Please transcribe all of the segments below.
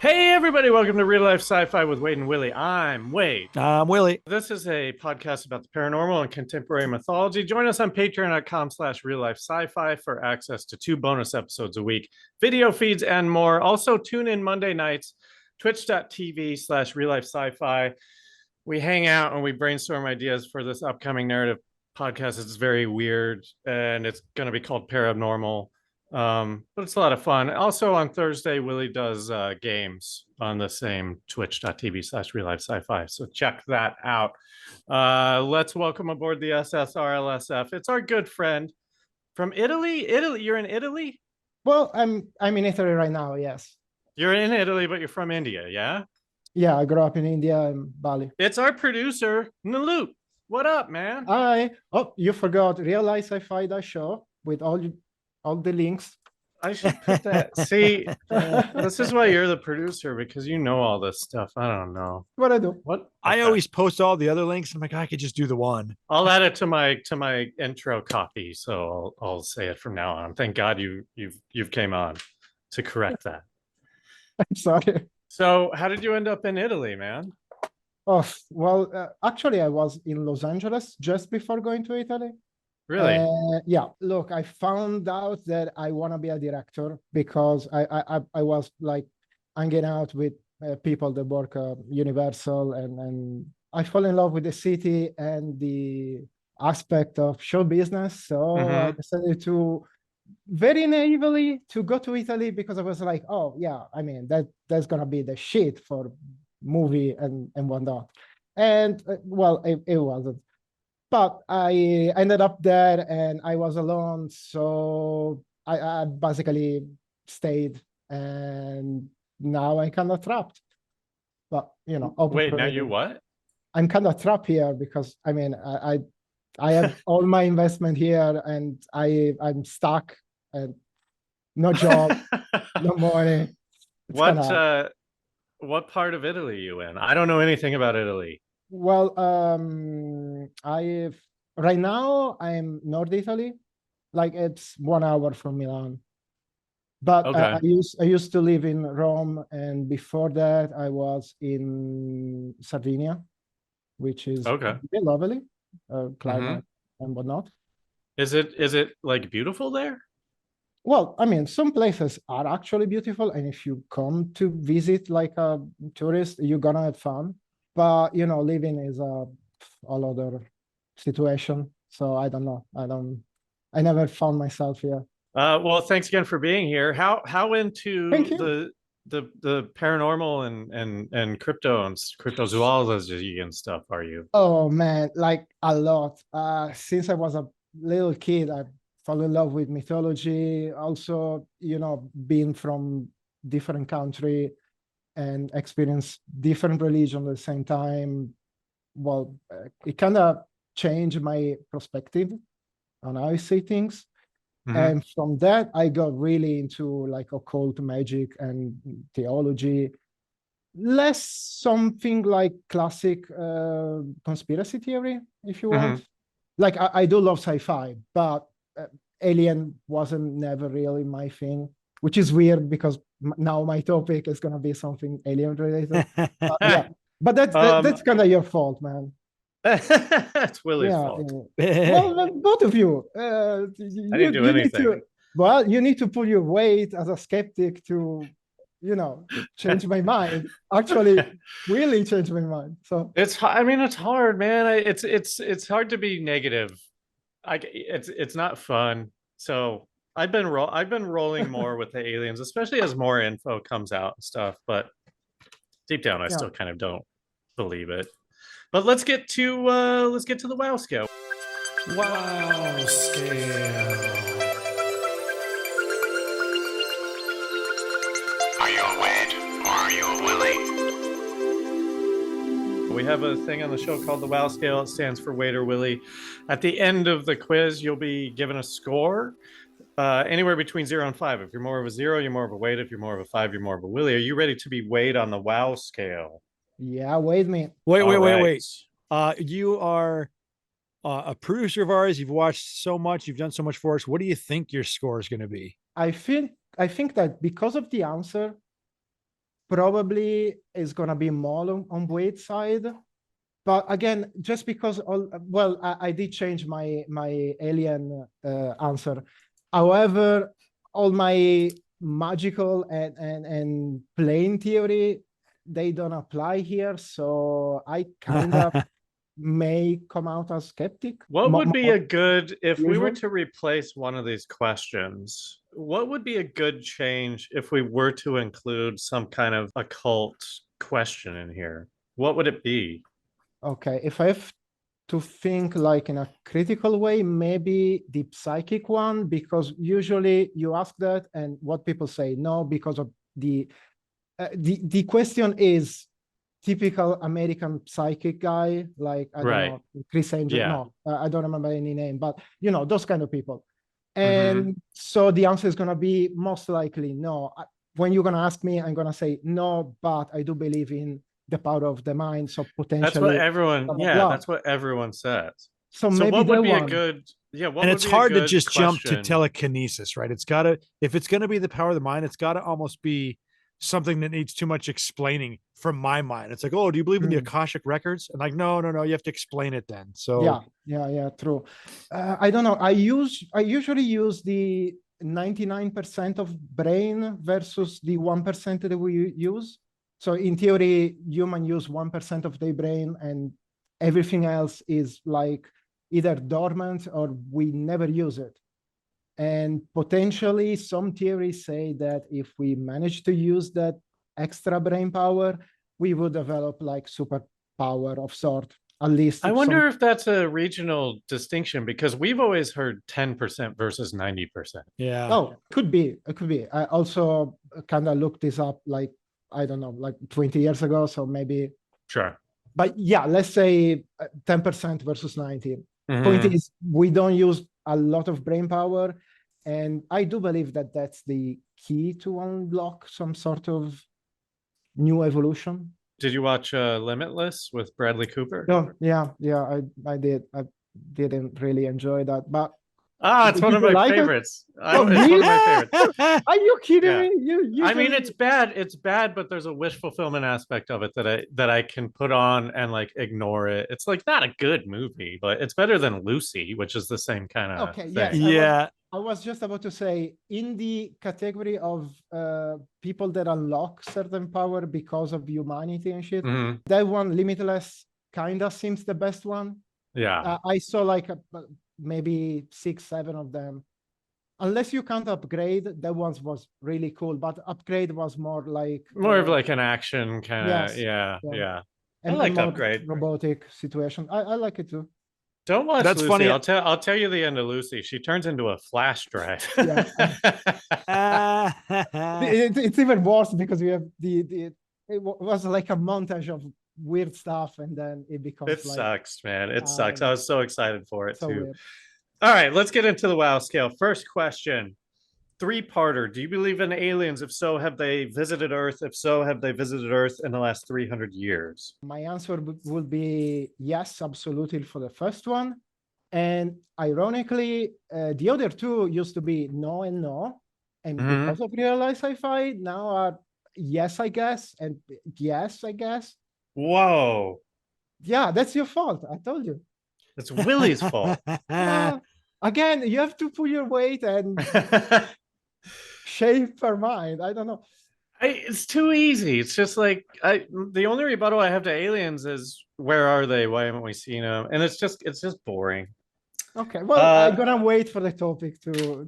Hey, everybody, welcome to Real Life Sci-Fi with Wade and Willie. I'm Wade. I'm Willie. This is a podcast about the paranormal and contemporary mythology. Join us on patreon.com/real life sci-fi for access to 2 bonus episodes a week, video feeds, and more. Also, tune in Monday nights, twitch.tv/real life sci-fi. We hang out and we brainstorm ideas for this upcoming narrative podcast. It's very weird and it's going to be called Paranormal. But it's a lot of fun. Also on Thursday, Willie does games on the same twitch.tv/real life sci-fi. So check that out. Let's welcome aboard the SSRLSF. It's our good friend from Italy. Italy, you're in Italy? Well, I'm in Italy right now, yes. You're in Italy, but you're from India, yeah? Yeah, I grew up in India and Bali. It's our producer, Nalut. What up, man? Oh, you forgot Real Life Sci-Fi, that show with all the links. I should put that. See, this is why you're the producer, because you know all this stuff. I don't know what I do. What I always post all the other links. I'm like, I could just do the one. I'll add it to my intro copy, so I'll say it from now on. Thank God you've came on to correct that. I'm sorry. So, how did you end up in Italy, man? Oh, well, actually, I was in Los Angeles just before going to Italy. Really? Yeah. Look, I found out that I want to be a director because I was like hanging out with people that work at Universal, and I fall in love with the city and the aspect of show business. So I decided to very naively to go to Italy because I was like, oh yeah, I mean that's gonna be the shit for movie and whatnot. And well, it wasn't. But I ended up there and I was alone. So I basically stayed, and now I'm kind of trapped. But, you know. Wait, now you what? I'm kind of trapped here because, I mean, I have all my investment here and I'm stuck and no job, no money. What part of Italy are you in? I don't know anything about Italy. Well, right now I'm North Italy, like it's 1 hour from Milan. But okay. I used to live in Rome, and before that I was in Sardinia, which is okay. Lovely, climate and whatnot. Is it like beautiful there? Well, I mean, some places are actually beautiful, and if you come to visit like a tourist, you're gonna have fun. But, you know, living is a all other situation. So I don't know. I never found myself here. Well, thanks again for being here. How into the paranormal and crypto and cryptozoology and stuff are you? Oh man, like a lot. Since I was a little kid, I fell in love with mythology. Also, you know, being from different country and experience different religion at the same time. Well, it kind of changed my perspective on how I see things. And from that, I got really into like occult magic and theology, less something like classic conspiracy theory, if you want. Like I do love sci-fi, but alien wasn't never really my thing, which is weird because now my topic is going to be something alien related. Yeah, but that's kind of your fault, man. That's Willie's fault. Well, both of you. I didn't do anything. You need to pull your weight as a skeptic to, you know, change my mind. Actually, really change my mind. So it's hard, man. It's hard to be negative. It's not fun. So I've been rolling more with the aliens, especially as more info comes out and stuff. But deep down, I still kind of don't believe it. But let's get to the wow scale. Wow scale. Are you a Wade or are you a Willie? We have a thing on the show called the wow scale. It stands for Wade or Willie. At the end of the quiz, you'll be given a score. Anywhere between 0 and 5. If you're more of a 0, you're more of a Wade. If you're more of a 5, you're more of a Willie. Are you ready to be weighed on the wow scale? Yeah, wait me. Wait. You are a producer of ours. You've watched so much. You've done so much for us. What do you think your score is going to be? I think that because of the answer, probably is gonna be more on Wade's side. But again, just because I did change my alien answer. However, all my magical and plane theory, they don't apply here. So I kind of may come out as skeptic. What would be a good, if we were usual. to replace one of these questions, what would be a good change if we were to include some kind of occult question in here? What would it be? Okay, if I have to think like in a critical way, maybe the psychic one, because usually you ask that and what people say, no, because of the question is typical American psychic guy, like, I don't Right. know, Chris Angel, Yeah. no, I don't remember any name, but you know, those kind of people. And so the answer is going to be most likely no. When you're going to ask me, I'm going to say no, but I do believe in the power of the mind. So potentially, That's what everyone, blah, blah, yeah, blah. that's what everyone says. So So maybe what would that be a one. good, yeah, what And would it's be a hard to good just jump to question? telekinesis, right? It's gotta, if it's gonna be the power of the mind, it's gotta almost be something that needs too much explaining from my mind. It's like, oh, do you believe in the Akashic records? And like, no, you have to explain it then. So Yeah, true. I don't know. I usually use the 99% of brain versus the 1% that we use. So in theory, humans use 1% of their brain and everything else is like either dormant or we never use it. And potentially some theories say that if we manage to use that extra brain power, we would develop like superpower of sort. At least I wonder if that's a regional distinction because we've always heard 10% versus 90%. yeah. Oh, could be. It could be. I also kind of looked this up like, I don't know, like 20 years ago. So maybe. Sure. But yeah, let's say 10% versus 90. Mhm. Point is, we don't use a lot of brain power. And I do believe that that's the key to unlock some sort of new evolution. Did you watch Limitless with Bradley Cooper? Oh, yeah, I did. I didn't really enjoy that, but it's did one of people my like it? favorites. Oh, It's one of my favorites. Are you kidding Yeah. me? You I mean, usually- it's bad. It's bad, but there's a wish fulfillment aspect of it that I can put on and like ignore it. It's like not a good movie, but it's better than Lucy, which is the same kind of Okay, thing. yes. Yeah. I was just about to say, in the category of people that unlock certain power because of humanity and shit, Mhm. that one, Limitless, kind of seems the best one. Yeah. I saw like maybe 6, 7 of them. Unless you count Upgrade, that one was really cool. But Upgrade was more like More of like an action kind of. yes, Yeah. yeah. Yeah. and I like more Upgrade. robotic situation. I like it too. Don't watch That's Lucy. funny. I'll tell you the end of Lucy. She turns into a flash drive. Yeah. It's even worse because we have it was like a montage of weird stuff and then it becomes It like sucks, man. It sucks. I was so excited for it so too. weird. All right, let's get into the wow scale. First question, 3-parter. Do you believe in aliens? If so, have they visited Earth? If so, have they visited Earth in the last 300 years? My answer would be yes, absolutely for the first one. And ironically, the other two used to be no and no. And because of real life sci-fi, now are yes, I guess, and yes, I guess. Whoa. Yeah, that's your fault. I told you. It's Willie's fault. Again, you have to pull your weight and shape her mind. I don't know. It's too easy. It's just like the only rebuttal I have to aliens is where are they? Why haven't we seen them? And it's just boring. Okay, well, I'm gonna wait for the topic to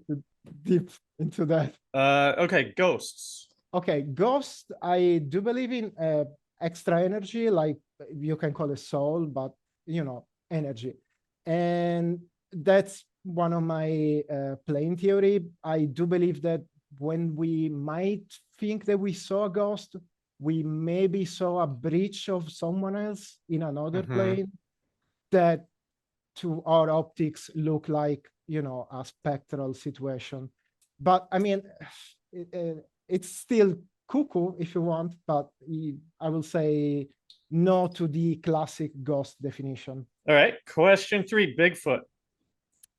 deep into that. Okay, ghosts. Okay, ghost. I do believe in extra energy, like you can call it soul, but you know, energy, and that's one of my plane theory. I do believe that when we might think that we saw a ghost, we maybe saw a breach of someone else in another plane that to our optics look like, you know, a spectral situation. But I mean, it's still cuckoo if you want, but I will say no to the classic ghost definition. All right, question 3, Bigfoot.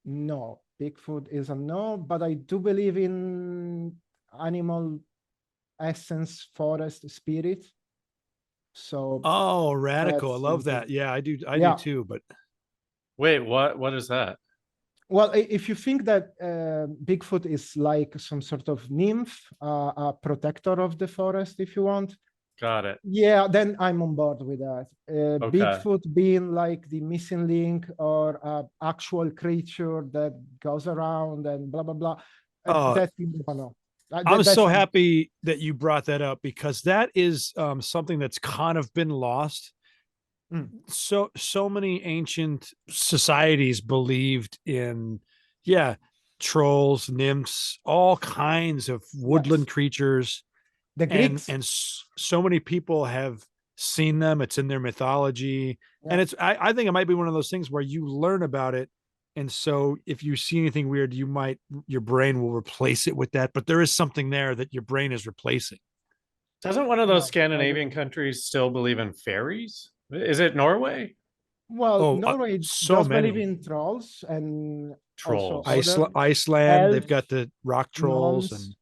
No, Bigfoot is a no, but I do believe in animal essence forest spirit. So Oh, radical. I that's love something. that. Yeah, I do. I Yeah. do too. But Wait, what is that? Well, if you think that Bigfoot is like some sort of nymph, a protector of the forest, if you want, Got it. yeah, then I'm on board with that. Okay. Bigfoot being like the missing link or actual creature that goes around and blah blah blah. Oh, That's no. I'm so happy that you brought that up, because that is something that's kind of been lost. So many ancient societies believed in, yeah, trolls, nymphs, all kinds of woodland creatures. The Greeks. And so many people have seen them. It's in their mythology. Yeah. And I think it might be one of those things where you learn about it. And so if you see anything weird, your brain will replace it with that. But there is something there that your brain is replacing. Doesn't one of those No, Scandinavian countries still believe in fairies? Is it Norway? Well, Norway so does many. believe in trolls and Trolls. also Iceland, they've elves, got the rock trolls, gnomes, and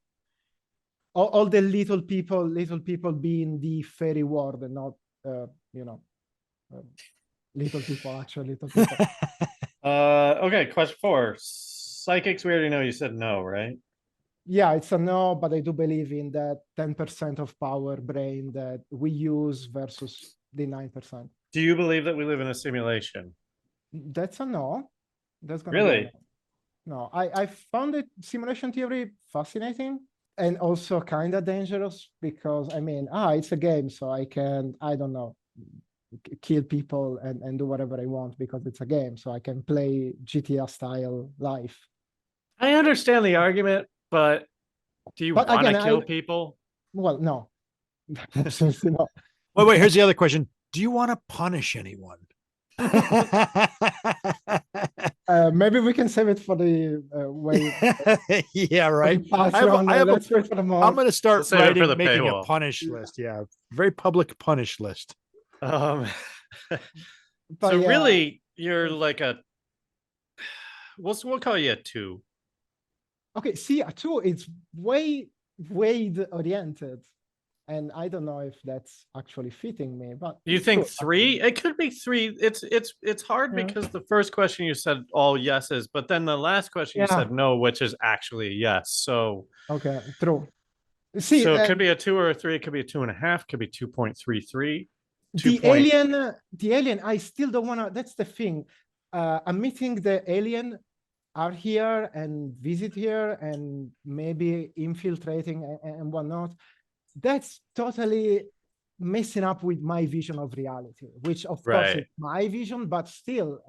all the little people being the fairy world and not little people, actually little people. Okay, question 4. Psychics, we already know you said no, right? Yeah, it's a no, but I do believe in that 10% of power brain that we use versus the 9%. Do you believe that we live in a simulation? That's a no. That's gonna Really? be a no. I found it simulation theory fascinating and also kind of dangerous because I mean, it's a game, so I can, I don't know, kill people and do whatever I want because it's a game, so I can play GTA style life. I understand the argument, but do you But want to again, kill people? Well, no. Absolutely not. wait, here's the other question. Do you want to punish anyone? Maybe we can save it for the way. Yeah, right. Let's wait for the more. I'm going to start We'll save it for the making paywall. a punish list. Yeah, very public punish list. But So yeah. really, you're like a. We'll call you a 2. Okay, see, a 2, it's way oriented. And I don't know if that's actually fitting me, but You think 3? It could be 3. It's hard because the first question you said all yeses, but then the last question you said no, which is actually a yes. So okay, true. See, so it could be a 2 or a 3. It could be a 2.5. Could be 2.33. The alien. I still don't want to. That's the thing. I'm meeting the alien are here and visit here and maybe infiltrating and whatnot. That's totally messing up with my vision of reality, which of course is my vision, but still,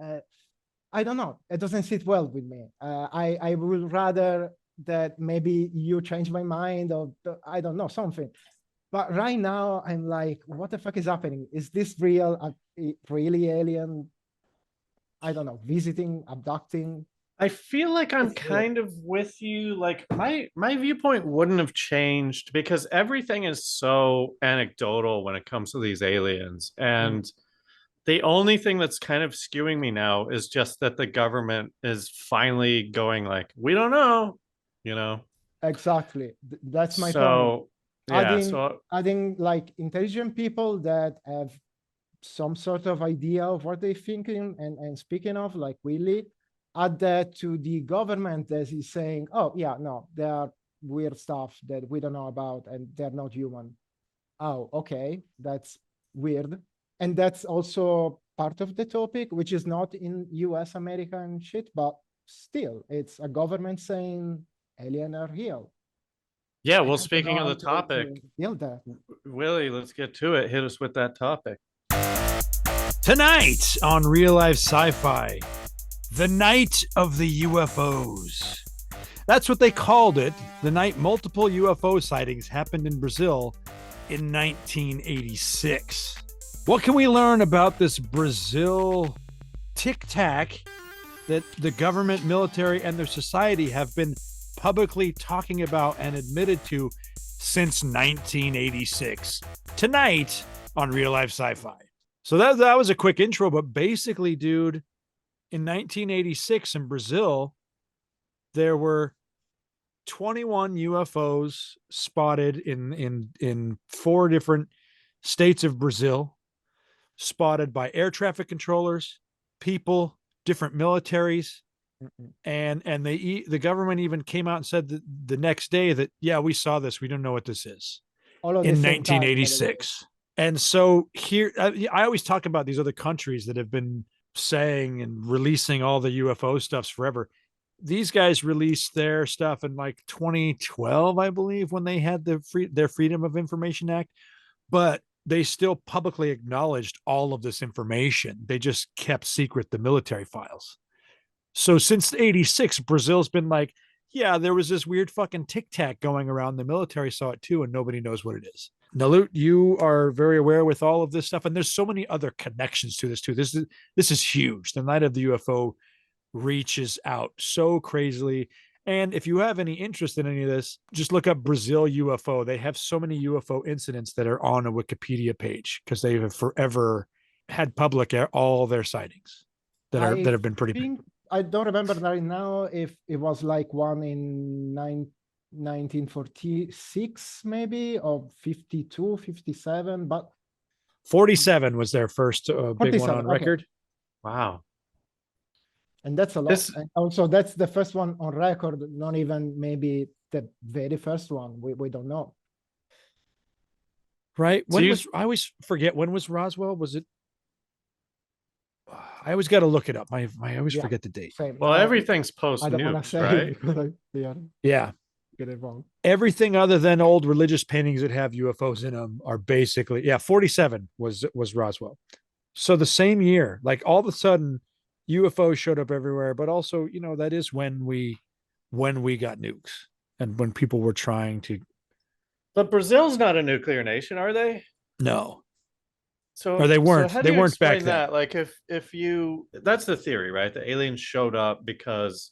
I don't know. It doesn't sit well with me. I would rather that maybe you change my mind or I don't know, something. But right now I'm like, what the fuck is happening? Is this real? Really alien? I don't know, visiting, abducting. I feel like I'm kind of with you. Like my viewpoint wouldn't have changed because everything is so anecdotal when it comes to these aliens. And the only thing that's kind of skewing me now is just that the government is finally going like, we don't know, Exactly. That's my point. So yeah, adding like intelligent people that have some sort of idea of what they're thinking and speaking of, like Willie, add that to the government that is saying, oh yeah, no, there are weird stuff that we don't know about and they're not human. Oh, okay, that's weird. And that's also part of the topic, which is not in US, America and shit, but still it's a government saying alien are real. Yeah, well, speaking of the topic, Willie, let's get to it. Hit us with that topic. Tonight on Real Life Sci-Fi, the Night of the UFOs. That's what they called it, the night multiple UFO sightings happened in Brazil in 1986. What can we learn about this Brazil tic-tac that the government, military, and their society have been publicly talking about and admitted to since 1986? Tonight on Real Life Sci-Fi. So that was a quick intro, but basically, dude, in 1986 in Brazil, there were 21 UFOs spotted in 4 different states of Brazil, spotted by air traffic controllers, people, different militaries, and the government even came out and said that the next day that, yeah, we saw this, we don't know what this is, All of the in same time, by the way. 1986. And so here, I always talk about these other countries that have been saying and releasing all the UFO stuffs forever. These guys released their stuff in like 2012, I believe, when they had their Freedom of Information Act, but they still publicly acknowledged all of this information. They just kept secret the military files. So since 86, Brazil's been like, yeah, there was this weird fucking tic-tac going around. The military saw it too, and nobody knows what it is. Nalut, you are very aware with all of this stuff, and there's so many other connections to this too. This is huge. The Night of the UFO reaches out so crazily. And if you have any interest in any of this, just look up Brazil UFO. They have so many UFO incidents that are on a Wikipedia page because they have forever had public all their sightings that have been pretty big. I don't remember right now if it was like one in 1946 maybe, or 52, 57, but 47 was their first big one on record. Wow. And that's a lot. And also, that's the first one on record, not even maybe the very first one. We don't know. Right. I always forget, when was Roswell? Was it? I always got to look it up. I always forget the date. Same. Well, everything's post I don't want to nukes, say right? it because Yeah. Get it wrong. Everything other than old religious paintings that have UFOs in them are basically, 47 was Roswell. So the same year, like all of a sudden, UFOs showed up everywhere, but also, that is when we got nukes and when people were trying to. But Brazil's not a nuclear nation, are they? No. So, or they weren't. So how do they you weren't back explain then. that? Like if you, that's the theory, right? The aliens showed up because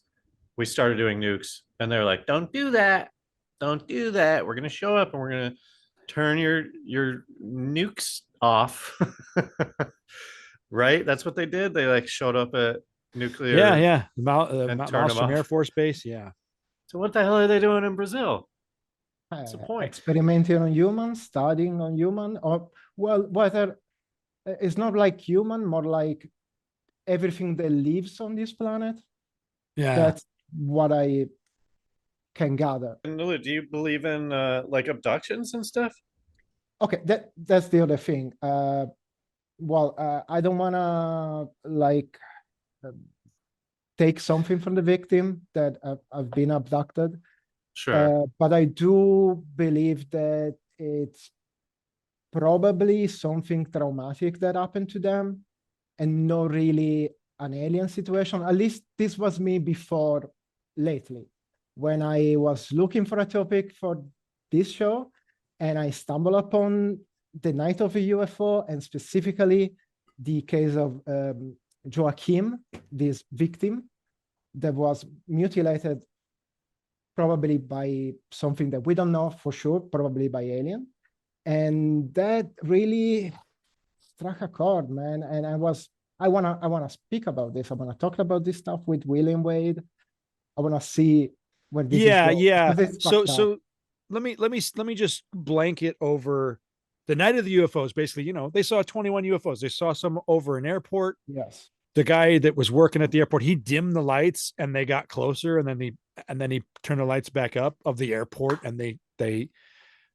we started doing nukes, and they're like, "Don't do that, don't do that. We're gonna show up and we're gonna turn your nukes off." Right? That's what they did. They like showed up at nuclear. Yeah. And turn them Malmstrom Air off. Force Base. Yeah. So what the hell are they doing in Brazil? What's the point? Experimenting on humans, studying on human, or whether it's not like human, more like everything that lives on this planet. Yeah. That's what I can gather. And Nalut, do you believe in like abductions and stuff? Okay, that's the other thing. I don't want to like take something from the victim that I've been abducted. Sure. But I do believe that it's probably something traumatic that happened to them and not really an alien situation. At least this was me before lately, when I was looking for a topic for this show and I stumbled upon the Night of the UFO, and specifically the case of Joachim, this victim that was mutilated probably by something that we don't know for sure, probably by alien. And that really struck a chord, man. And I wanna speak about this. I wanna talk about this stuff with William Wade. I wanna see where this is going. Yeah. So let me just blanket over the Night of the UFOs. Basically, they saw 21 UFOs. They saw some over an airport. Yes. The guy that was working at the airport, he dimmed the lights and they got closer, and then he turned the lights back up of the airport, and they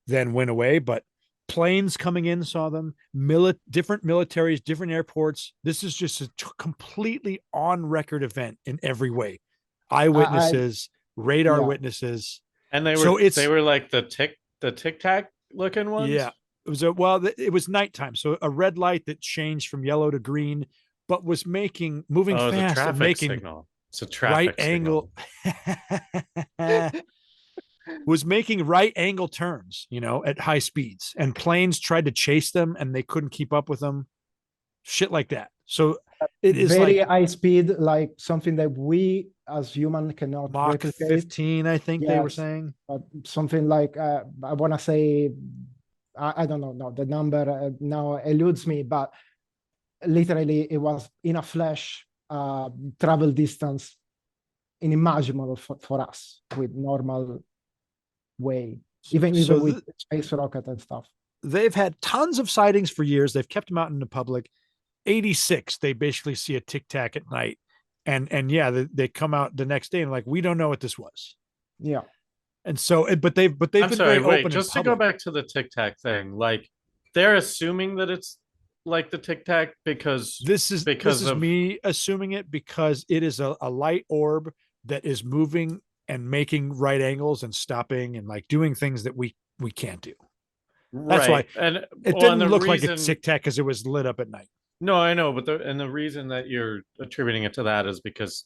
then went away. But planes coming in saw them, different militaries, different airports. This is just a completely on record event in every way. Eyewitnesses, radar witnesses. And they were like the tic tac looking ones. Yeah. It was nighttime. So a red light that changed from yellow to green, but was moving fast and making signal. It's a traffic angle. Was making right angle turns, at high speeds, and planes tried to chase them and they couldn't keep up with them. Shit like that. So it is very like high speed, like something that we as human cannot Mach replicate. 15, I think they were saying. Something like I want to say, I don't know. No, the number now eludes me, but literally it was in a flash travel distance inimaginable for us with normal way, even So with space rocket and stuff. They've had tons of sightings for years. They've kept them out in the public. 86, they basically see a tic tac at night, and yeah, they come out the next day and like, we don't know what this was. Yeah. And so, but they've I'm been sorry, very wait, open. just in to go public. back to the Tic Tac thing, like they're assuming that it's like the Tic Tac because This is of me assuming it because it is a light orb that is moving and making right angles and stopping and like doing things that we can't do. That's right. why And it well, and didn't the look like a reason- tic tac because it was lit up at night. No, I know, but the reason that you're attributing it to that is because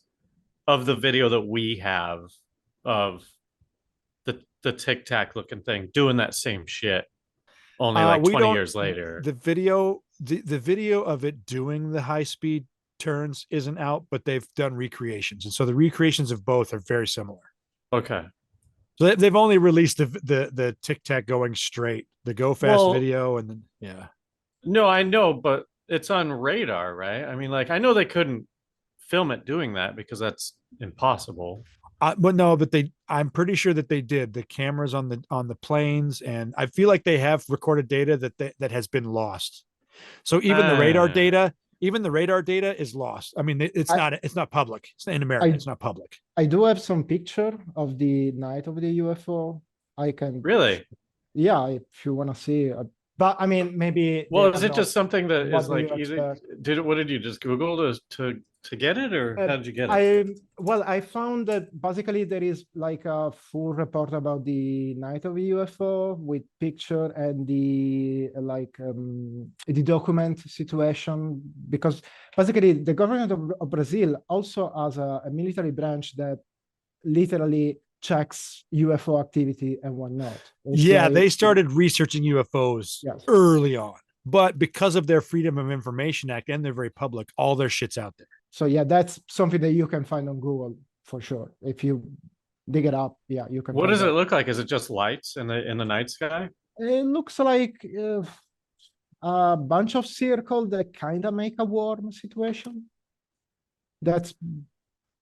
of the video that we have of the Tic Tac looking thing doing that same shit, only like We 20 don't- years later. The video of it doing the high speed turns isn't out, but they've done recreations, and so the recreations of both are very similar. Okay. So they've only released the tic tac going straight, the go fast Well- video, and then yeah. No, I know, but it's on radar, right? I mean, like I know they couldn't film it doing that because that's impossible. But no, but I'm pretty sure that they did the cameras on the planes, and I feel like they have recorded data that has been lost. So even the radar data is lost. I mean, it's not public. It's in America. It's not public. I do have some picture of the night of the UFO. I can Really? Yeah, if you want to see. But I mean, maybe. Well, they is are it just something that what is do you like easy? expect? What did you just Google to get it, or how did you get it? I found that basically there is like a full report about the night of the UFO with picture and the document situation, because basically the government of Brazil also has a military branch that literally checks UFO activity and whatnot. Yeah, they started researching UFOs early on, but because of their Freedom of Information Act and they're very public, all their shit's out there. So yeah, that's something that you can find on Google for sure. If you dig it up, yeah, you can. What does it look like? Is it just lights in the night sky? It looks like a bunch of circles that kind of make a warm situation. That's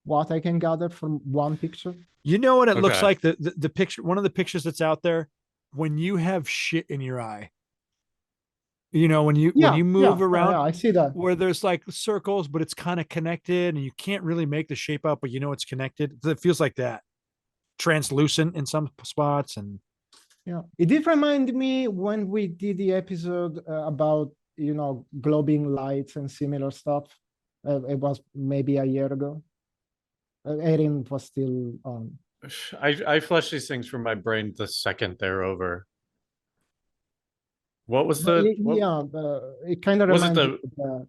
what I can gather from one picture. You know what it looks like? The picture, one of the pictures that's out there, when you have shit in your eye. You know, when you move around, I see that, where there's like circles, but it's kind of connected and you can't really make the shape out, but you know it's connected. It feels like that. Translucent in some spots. And yeah, it did remind me when we did the episode about, globing lights and similar stuff. It was maybe a year ago. Erin was still on. I flush these things from my brain the second they're over. What was it kind of reminds me of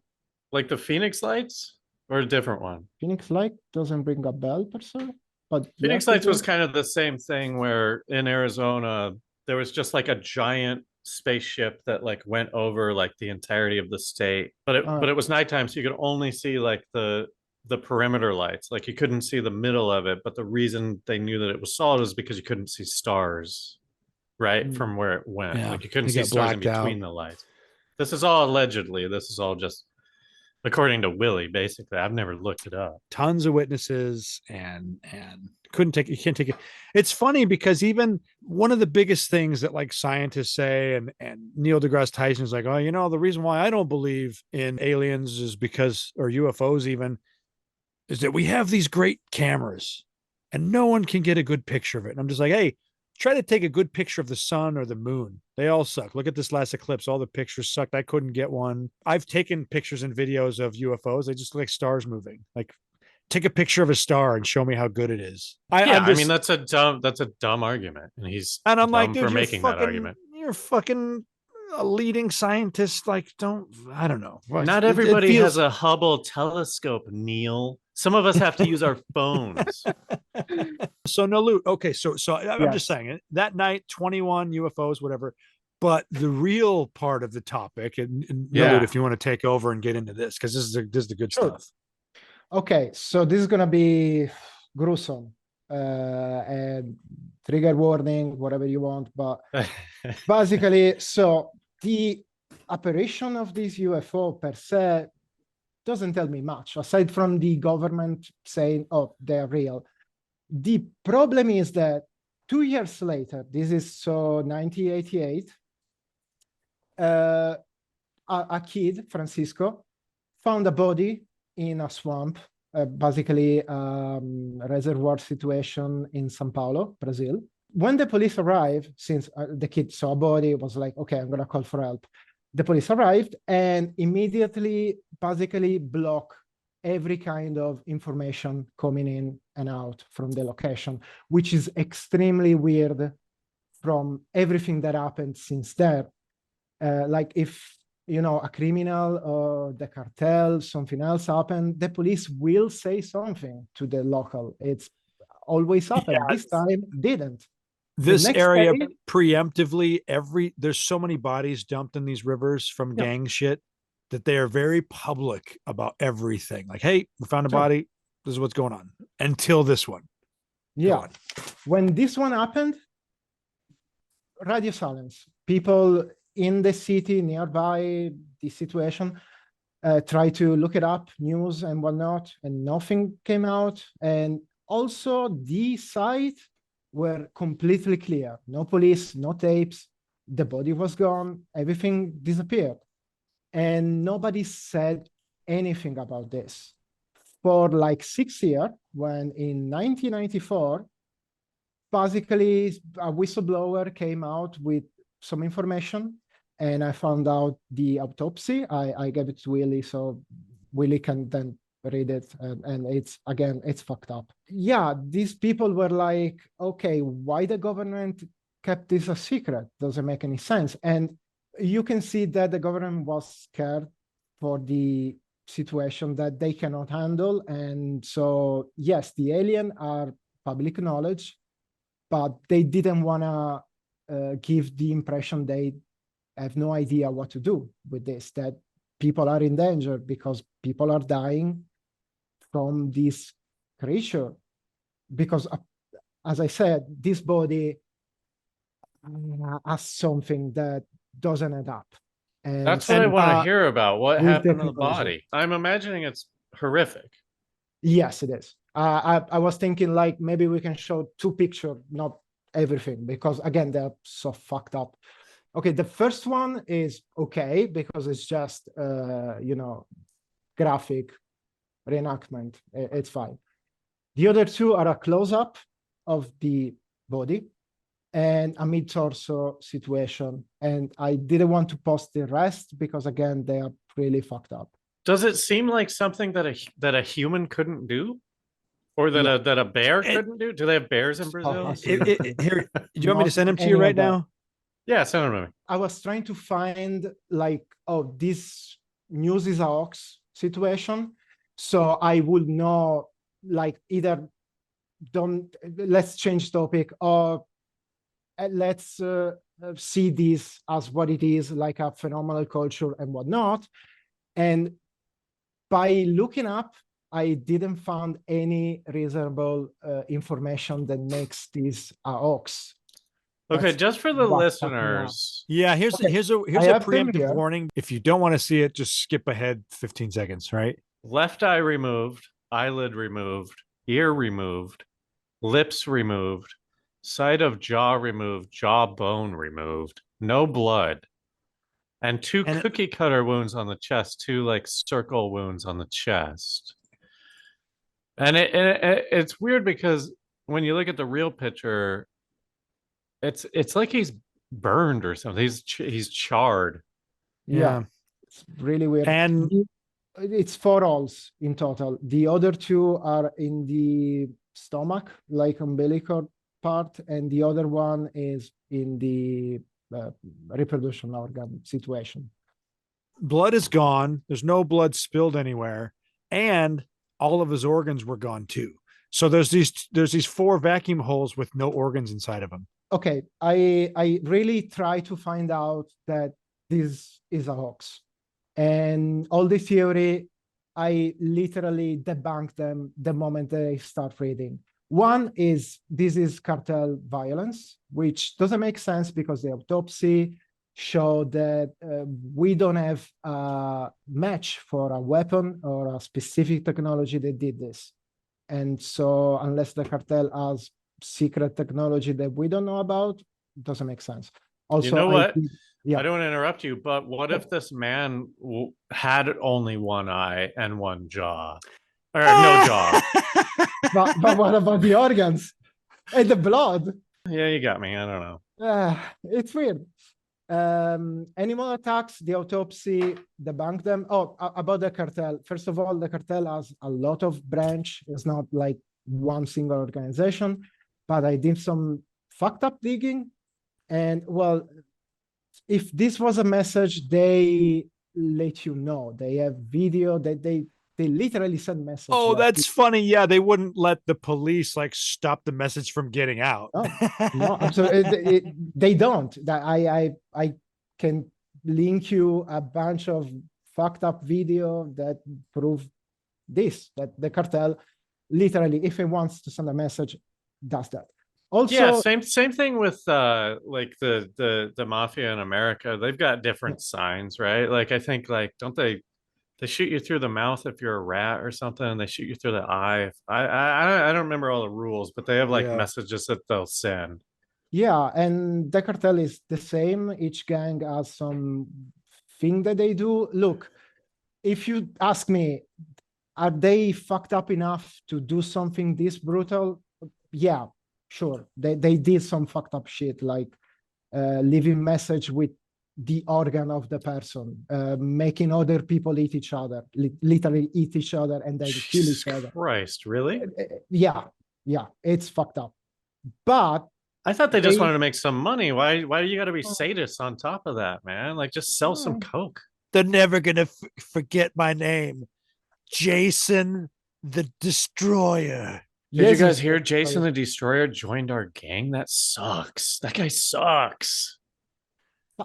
like the Phoenix lights or a different one? Phoenix light doesn't ring a bell per se, but Phoenix lights was kind of the same thing where in Arizona there was just like a giant spaceship that like went over like the entirety of the state, but it was nighttime, so you could only see like the perimeter lights, like you couldn't see the middle of it. But the reason they knew that it was solid is because you couldn't see stars from where it went. Like you couldn't see stars in between the lights. This is all allegedly. This is all just according to Willie, basically. I've never looked it up. Tons of witnesses and you can't take it. It's funny because even one of the biggest things that like scientists say, and Neil deGrasse Tyson is like, oh, the reason why I don't believe in aliens is because, or UFOs even, is that we have these great cameras and no one can get a good picture of it. And I'm just like, hey, try to take a good picture of the sun or the moon. They all suck. Look at this last eclipse. All the pictures sucked. I couldn't get one. I've taken pictures and videos of UFOs. They just look like stars moving. Like, take a picture of a star and show me how good it is. I mean, that's a dumb argument. And I'm like, dude, for making that argument. You're fucking a leading scientist. Like, I don't know. Not everybody has a Hubble telescope, Neil. Some of us have to use our phones. So Nalut. Okay, so I'm just saying that night, 21 UFOs, whatever. But the real part of the topic, and Nalut, if you want to take over and get into this, because this is the good stuff. Okay, so this is gonna be gruesome, and trigger warning, whatever you want. But basically, so the apparition of this UFO per se doesn't tell me much, aside from the government saying, oh, they're real. The problem is that 2 years later, this is so 1988, a kid, Francisco, found a body in a swamp, basically reservoir situation in São Paulo, Brazil. When the police arrived, since the kid saw a body, was like, okay, I'm gonna call for help. The police arrived and immediately basically blocked every kind of information coming in and out from the location, which is extremely weird from everything that happened since there. Like if, you know, a criminal or the cartel, something else happened, the police will say something to the local. It's always happened. Yeah, This time didn't. This next area day- preemptively, there's so many bodies dumped in these rivers from Yeah. gang shit that they are very public about everything. Like, hey, we found a Sure. body. This is what's going on. Until this one. Go Yeah. on. When this one happened, radio silence. People in the city nearby the situation try to look it up, news and whatnot, and nothing came out. And also the site were completely clear. No police, no tapes. The body was gone. Everything disappeared. And nobody said anything about this. For like 6 years, when in 1994, basically a whistleblower came out with some information and I found out the autopsy. I gave it to Willie so Willie can then read it and it's, again, it's fucked up. Yeah, these people were like, okay, why the government kept this a secret? Doesn't make any sense. And you can see that the government was scared for the situation that they cannot handle. And so, yes, the alien are public knowledge, but they didn't want to give the impression they have no idea what to do with this, that people are in danger because people are dying from this creature. Because, as I said, this body has something that doesn't add up. And That's what I want to hear about. What with happened to the technology. body? I'm imagining it's horrific. Yes, it is. I was thinking like maybe we can show 2 pictures, not everything, because again, they're so fucked up. Okay, the first one is okay because it's just, you know, graphic reenactment. It's fine. The other 2 are a close-up of the body and a mid-torso situation. And I didn't want to post the rest because, again, they are really fucked up. Does it seem like something that a human couldn't do, or that Yeah. that a bear It- couldn't do? Do they have bears in Brazil? absolutely. Here, do you want me to Not send them to you any of right that. now? Yeah, send them to me. I was trying to find like, oh, this news is a hoax situation. So I would know like either let's change topic or let's see this as what it is, like a phenomenal culture and whatnot. And by looking up, I didn't find any reasonable information that makes this a hoax. Okay, That's just for the what's fucking up. listeners, Yeah, here's Okay, here's I a have them preemptive here. warning. If you don't want to see it, just skip ahead 15 seconds, right? left eye removed, eyelid removed, ear removed, lips removed, side of jaw removed, jawbone removed, no blood, and 2 And it- cookie cutter wounds on the chest, 2 like circle wounds on the chest. And it's weird because when you look at the real picture, it's like he's burned or something. He's charred. Yeah, it's really weird. And It's 4 holes in total. The other 2 are in the stomach, like umbilical part, and the other one is in the reproduction organ situation. blood is gone. There's no blood spilled anywhere, and all of his organs were gone too. So there's these 4 vacuum holes with no organs inside of them. Okay, I really try to find out that this is a hoax. And all the theory, I literally debunk them the moment they start reading. One is this is cartel violence, which doesn't make sense because the autopsy showed that we don't have a match for a weapon or a specific technology that did this. And so unless the cartel has secret technology that we don't know about, doesn't make sense. Also, You know what? yeah. I don't want to interrupt you, but what if this man had only one eye and one jaw? Or no jaw. But what about the organs and the blood? Yeah, you got me. I don't know. It's weird. Animal attacks, the autopsy, debunk them. Oh, about the cartel. First of all, the cartel has a lot of branch. It's not like one single organization, but I did some fucked up digging. And well, if this was a message, they let you know. They have video that they literally send message. Oh, like, that's funny. Yeah, they wouldn't let the police like stop the message from getting out. no, absolutely. They don't. That I can link you a bunch of fucked up video that prove this, that the cartel literally, if it wants to send a message, does that. Also, yeah, same thing with like the mafia in America. They've got different signs, right? Like I think like don't they shoot you through the mouth if you're a rat or something. They shoot you through the eye. I don't remember all the rules, but they have like Yeah. messages that they'll send. yeah, and the cartel is the same. Each gang has some thing that they do. Look, if you ask me, are they fucked up enough to do something this brutal? Yeah, sure. They did some fucked up shit, like leaving message with the organ of the person, making other people eat each other, literally eat each other and then kill Jesus each other. Christ, really? Yeah, it's fucked up. But I thought they just wanted to make some money. Why do you got to be sadists on top of that, man? Like just sell some coke. They're never gonna forget my name, Jason the Destroyer. Did you guys hear Jason the Destroyer joined our gang? That sucks. That guy sucks.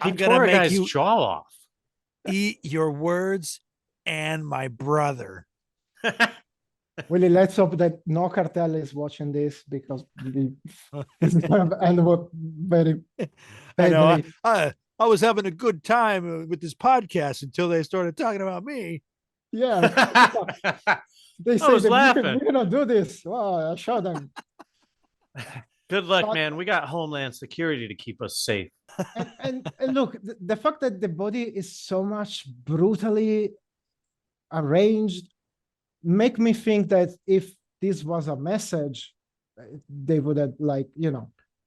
He I'm tore gonna a make guy's you jaw off. eat your words and my brother. Willie, let's hope that no cartel is watching this because this is going to end up very I know. badly. I was having a good time with this podcast until they started talking about me. Yeah. They say was that laughing. we cannot do this. Wow, I showed them. Good luck, But- man. We got Homeland Security to keep us safe. And look, the fact that the body is so much brutally arranged make me think that if this was a message, they would have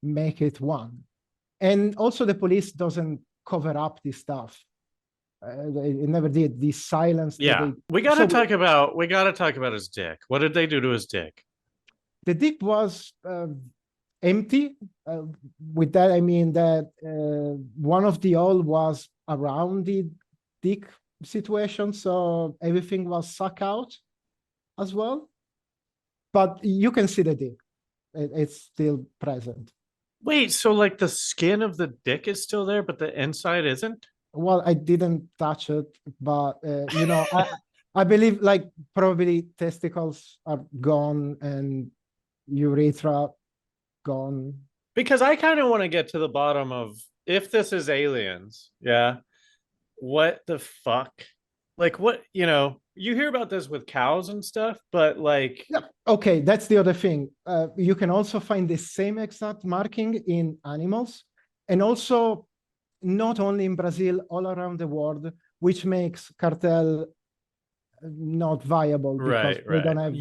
make it one. And also the police doesn't cover up this stuff. It never did. The silence. Yeah, we gotta talk about his dick. What did they do to his dick? The dick was empty. With that, I mean that one of the all was around the dick situation, so everything was sucked out as well. But you can see the dick; it's still present. Wait, so like the skin of the dick is still there, but the inside isn't? Well, I didn't touch it, but I believe like probably testicles are gone and urethra gone. Because I kind of want to get to the bottom of if this is aliens, yeah, what the fuck? Like what, you hear about this with cows and stuff, but like Yeah. Okay, that's the other thing. You can also find the same exact marking in animals, and also not only in Brazil, all around the world, which makes cartel not viable because Right, they don't have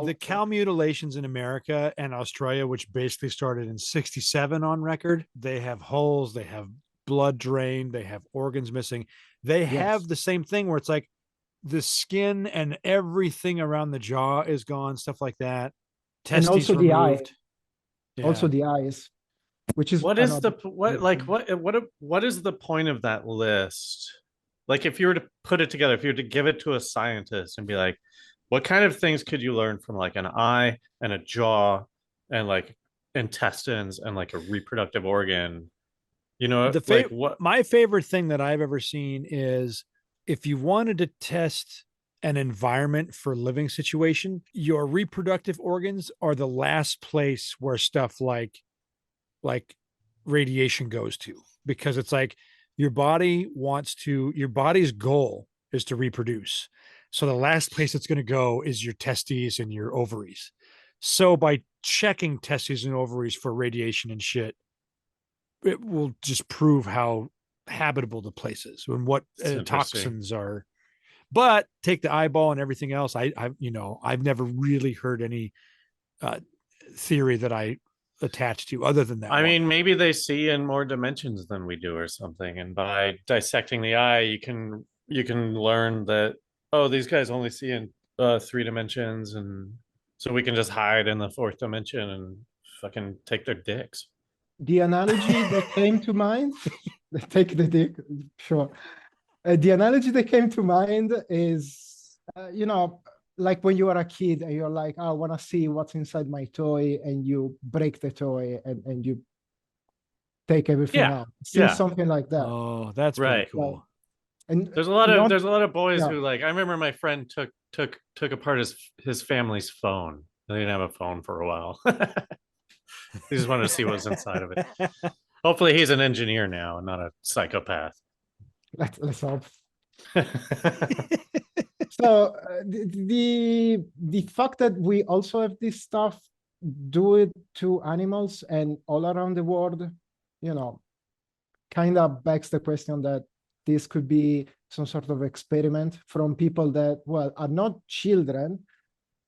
The cow mutilations in America and Australia, which basically started in 1967 on record, they have holes, they have blood drained, they have organs missing. They have the same thing where it's like the skin and everything around the jaw is gone, stuff like that. And also the eye. Yeah. Also the eyes, which is what is what is the point of that list? Like if you were to put it together, if you were to give it to a scientist and be like, what kind of things could you learn from like an eye and a jaw and like intestines and like a reproductive organ? My favorite thing that I've ever seen is if you wanted to test an environment for living situation, your reproductive organs are the last place where stuff like radiation goes to, because it's like your body's goal is to reproduce. So the last place it's going to go is your testes and your ovaries. So by checking testes and ovaries for radiation and shit, it will just prove how habitable the place is and what It's interesting. toxins are. But take the eyeball and everything else. I've never really heard any theory that I attach to other than that. I one. mean, maybe they see in more dimensions than we do or something. And by dissecting the eye, you can learn that, oh, these guys only see in 3 dimensions, and so we can just hide in the 4th dimension and fucking take their dicks. The analogy that came to mind, take the dick, sure. The analogy that came to mind is, like when you are a kid and you're like, I want to see what's inside my toy, and you break the toy and you take everything Yeah, out. It seems yeah. something like that. Oh, that's Right. pretty cool. And There's a lot not- of boys yeah. who, like, I remember my friend took apart his family's phone. They didn't have a phone for a while. He just wanted to see what was inside of it. Hopefully he's an engineer now and not a psychopath. let's hope. So the fact that we also have this stuff, do it to animals and all around the world, kind of begs the question that this could be some sort of experiment from people that, well, are not children,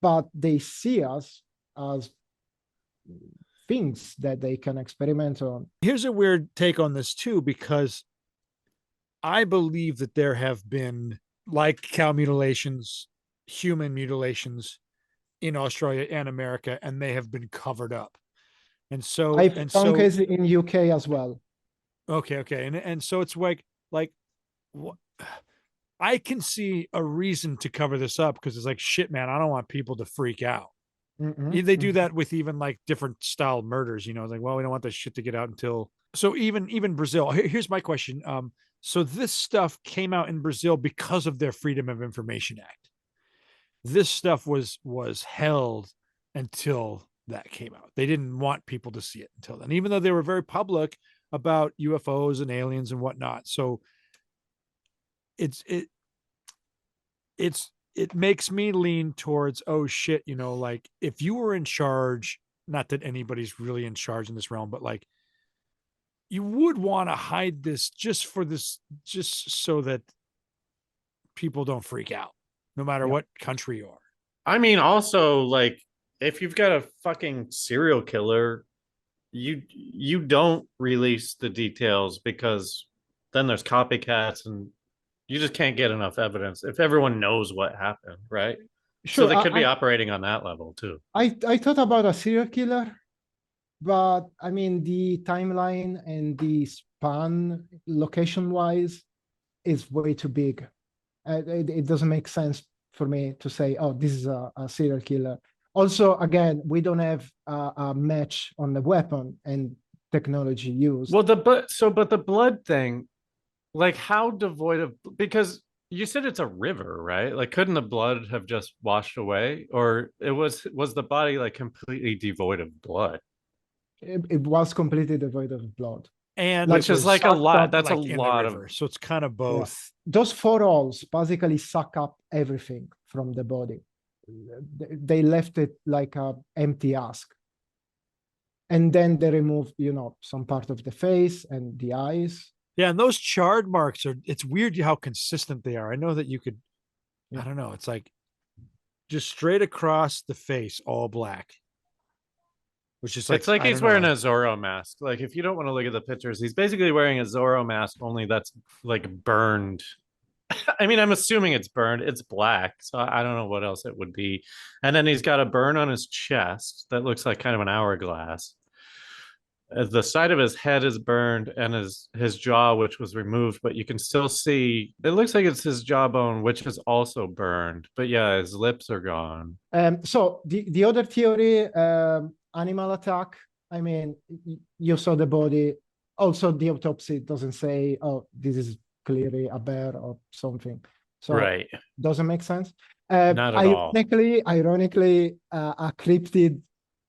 but they see us as things that they can experiment on. Here's a weird take on this too, because I believe that there have been, like cow mutilations, human mutilations in Australia and America, and they have been covered up. And so, I found cases in UK as well. Okay. And so it's like I can see a reason to cover this up, because it's like, shit, man, I don't want people to freak out. They do that with even like different style murders, like, well, we don't want this shit to get out until. So even Brazil. Here's my question. So this stuff came out in Brazil because of their Freedom of Information Act. This stuff was held until that came out. They didn't want people to see it until then, even though they were very public about UFOs and aliens and whatnot. So it makes me lean towards, oh shit, like if you were in charge, not that anybody's really in charge in this realm, but like you would want to hide this just so that people don't freak out, no matter what country you are. I mean, also, like, if you've got a fucking serial killer, you don't release the details, because then there's copycats and you just can't get enough evidence if everyone knows what happened, right? Sure, so they could be operating on that level too. I thought about a serial killer, but I mean, the timeline and the span location-wise is way too big. It doesn't make sense for me to say, oh, this is a serial killer. Also, again, we don't have a match on the weapon and technology used. Well, but the blood thing, like, how devoid of, because you said it's a river, right? Like, couldn't the blood have just washed away, or was the body like completely devoid of blood? It was completely devoid of blood. And which is like a lot. That's like a lot of. So it's kind of both. Yeah. Those 4 holes basically suck up everything from the body. They left it like a empty husk. And then they removed, some part of the face and the eyes. Yeah, and those charred marks it's weird how consistent they are. I know that you could, I don't know, it's like just straight across the face, all black. Which is like, it's like he's wearing a Zorro mask. Like, if you don't want to look at the pictures, he's basically wearing a Zorro mask, only that's like burned. I mean, I'm assuming it's burned. It's black, so I don't know what else it would be. And then he's got a burn on his chest that looks like kind of an hourglass. The side of his head is burned, and his jaw, which was removed, but you can still see, it looks like it's his jawbone, which is also burned. But yeah, his lips are gone. So the other theory, animal attack. I mean, you saw the body. Also, the autopsy doesn't say, oh, this is clearly a bear or something. So Right. Doesn't make sense. Not at all. Ironically, a cryptid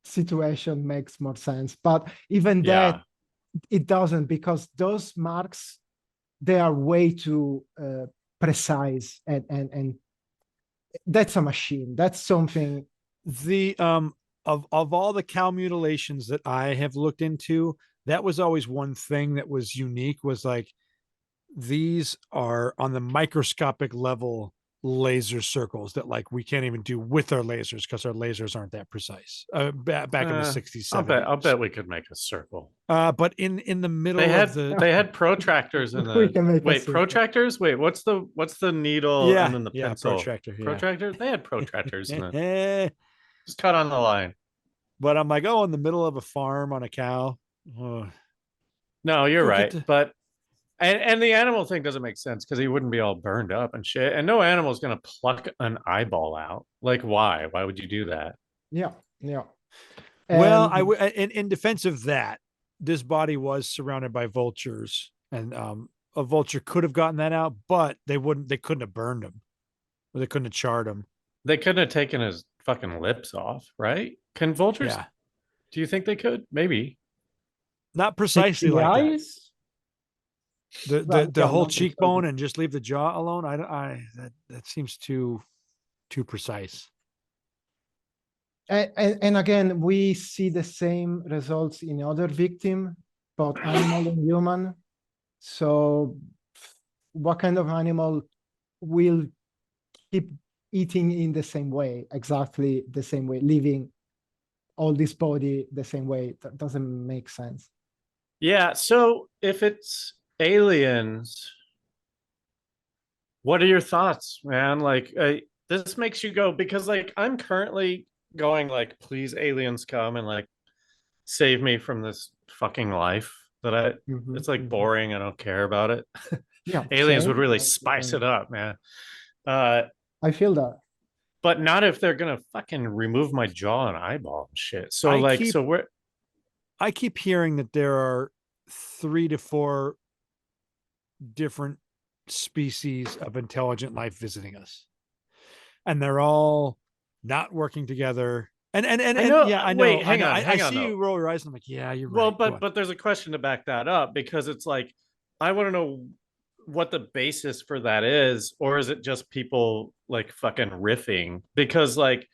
situation makes more sense. But even that, it doesn't, because those marks, they are way too precise, and that's a machine. That's something. The of all the cow mutilations that I have looked into, that was always one thing that was unique, was like, these are on the microscopic level laser circles that like we can't even do with our lasers because our lasers aren't that precise. Back in the 60s, 70s. I'll bet we could make a circle. But in the middle of the they had protractors in We can make a wait, circle. protractors? Wait, what's the needle and then the pencil? protractor. Yeah. Protractor? They had protractors in it. Eh, Just cut on the line. but I'm like, oh, in the middle of a farm on a cow. Oh, No, you're Go get right. the- But and the animal thing doesn't make sense because he wouldn't be all burned up and shit. And no animal is gonna pluck an eyeball out. Like, why? Why would you do that? Yeah, yeah. well, And in defense of that, this body was surrounded by vultures, and a vulture could have gotten that out, but they couldn't have burned him, or they couldn't have charred him. They couldn't have taken his fucking lips off, right? Can vultures? Yeah, Do you think they could? Maybe. not precisely the like that. eyes, The Well, the yeah, whole not cheekbone precisely. and just leave the jaw alone. That seems too precise. and again, we see the same results in other victim, both animal and human. So, what kind of animal will keep eating in the same way, exactly the same way, living all this body the same way? That doesn't make sense. Yeah. So if it's aliens, what are your thoughts, man? Like, this makes you go, because like I'm currently going like, please aliens come and like save me from this fucking life that it's like boring. I don't care about it. Yeah, Aliens same. would really spice it up, man. I feel that. But not if they're gonna fucking remove my jaw and eyeball and shit. So I keep hearing that there are 3 to 4 different species of intelligent life visiting us, and they're all not working together. And know. yeah, I know. Wait, hang on, I hang on, see though. you roll your eyes, and I'm like, yeah, you're Well, right. Go on. but there's a question to back that up, because it's like, I want to know what the basis for that is, or is it just people like fucking riffing? Because like,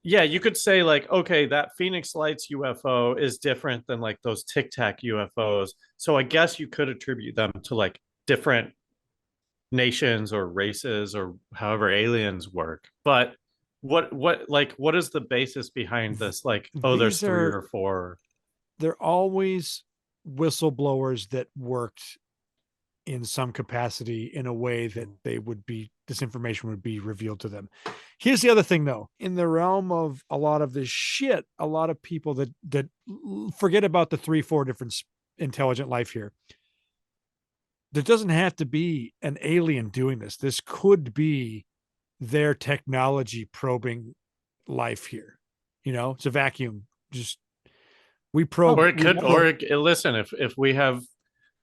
yeah, you could say like, okay, that Phoenix Lights UFO is different than like those Tic Tac UFOs. So I guess you could attribute them to like different nations or races or however aliens work. But what is the basis behind this? Like, oh, there's These 3 are- or 4. They're always whistleblowers that worked in some capacity in a way that this information would be revealed to them. Here's the other thing, though. In the realm of a lot of this shit, a lot of people that forget about the 3-4 different intelligent life here. There doesn't have to be an alien doing this. This could be their technology probing life here. You know, it's a vacuum. Just we probe. Or it could, listen, if we have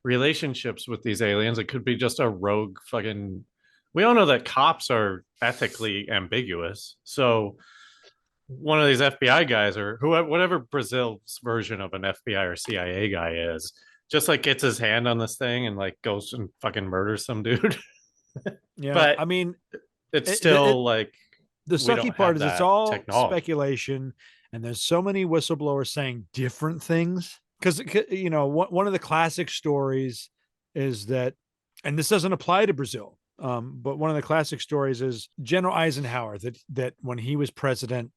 relationships with these aliens, it could be just a rogue fucking. We all know that cops are ethically ambiguous. So one of these FBI guys, or whoever, whatever Brazil's version of an FBI or CIA guy is, just like gets his hand on this thing and like goes and fucking murders some dude. Yeah, but I mean, it's still like, the we don't sucky have part is it's that all technology. speculation, and there's so many whistleblowers saying different things. Because you know, one of the classic stories is that, and this doesn't apply to Brazil, but one of the classic stories is General Eisenhower, that when he was president,